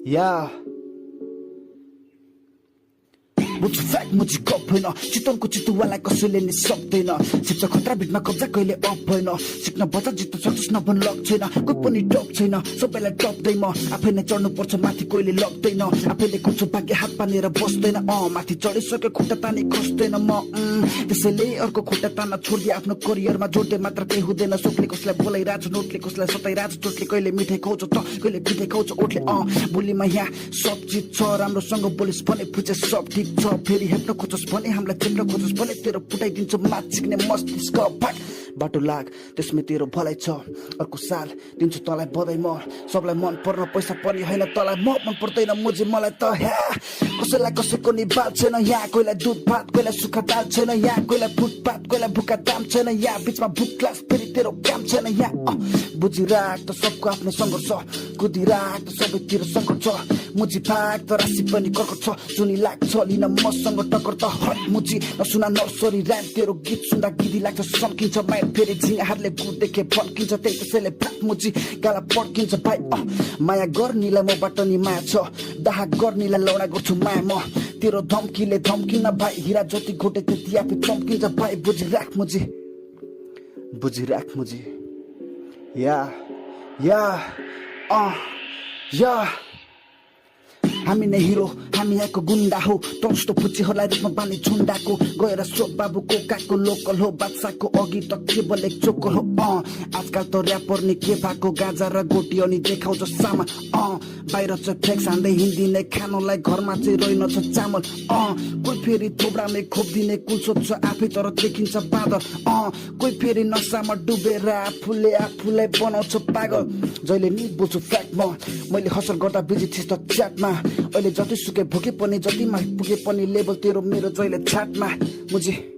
Yeah. बुझ्छु fact मुझी गफ होइन चितवनको चितुवालाई कसैले नि सक्दैन सिप्छ खतरा भिडमा कब्जा कहिले अफ भएन सिक्न बजार जित्न सक्छस् नभन लक छैन कोही पनि टप छैन सबैलाई टप्दै म आफै नै चढ्नु पर्छ माथि कोहीले लग्दैन आफैले कुर्छु भाग्य हात पानेर बस्दैन माथि चढिसक्यो खुट्टा तानी खस्दैन म त्यसैले अर्को खुट्टा तान्न छोडिदिए आफ्नो करियरमा जोड्दै मात्र केही हुँदैन सोखले कसलाई बोलाइरहेछ नोटले कसलाई सताइरहेछ चोटले कहिले मिठाई खुवाउँछ त कहिले पिठाई खुवाउँछ ओटले बोलीमा यहाँ सब चिज छ राम्रोसँग बोलिस् भने फुचे सब ठिक छ फेरि हेप्न खोजोस् भने हामीलाई चेप्न खोजोस् भने तेरो फुटाइदिन्छु मात सिक्ने मस्तिष्क फाट बाटो लाग त्यसमै तेरो भलाइ छ अर्को साल दिन्छु तँलाई बधाई म सबलाई मन पर्न पैसा पनि होइन तँलाई म मन पर्दैन मुझे मलाई त कसैलाई कसैको नि बाल छैन यहाँ कोहीलाई दुध भात कोहीलाई सुक्खा दाल छैन यहाँ कोहीलाई फुटपाथ कोहीलाई भुक्का दाम छैन यहाँ बिचमा भुक क्लास फेरि तेरो काम छैन यहाँ बुझिराख त सबको आफ्नो सङ्घर्ष कुदिराख त सबैतिर सङ्कट छ मुजी भाग त राशि पनि कर्कट छ जुनी लाग्छ लिन मसँग टक्कर त हट मुजी नसुना नर्सरी ऱ्याम तेरो गीत सुन्दा गिदी लाग्छ सन्किन्छ माया फेरि झिङाहरूले गुड देखे फन्किन्छ त्यही त्यसैले भाग मुजी गाला पड्किन्छ भाइ माया गर्नीलाई मबाट नि माया छ दाहा गर्नीलाई लौडा गर्छु माया म तेरो धम्कीले धम्किन भाइ हिरा जति घोटे त्यति आफै चम्किन्छ भाइ बुझिराख मुजी या हामी नै हिरो हामी यहाँको गुन्डा हो तस्तो फुच्चीहरूलाई रूपमा बानी झुन्डाको गएर सोक बाबुको काको लोकल हो बादशाहको अघि त केवल एक चोकल हो आजकल त ऱ्यापर नि के भएको गाजा र गोटी अनि देखाउँछ सामा बाहिर चाहिँ फ्लेक्स हान्दै हिँडिदिने खानलाई घरमा चाहिँ रहेनछ चामल कोही फेरि थोब्रामै खोपिदिने कुल सोध्छ आफै तर देखिन्छ बादल कोही फेरि नसामा डुबेर आफूलाई बनाउँछ पागल जहिले नि बुझ्छु फ्याक्ट मैले हसल गर्दा बिजी थिएँ त च्याटमा अहिले जति सुके भोके पनि जतिमा पुगे पनि लेभल तेरो मेरो जहिले छाटमा मुझे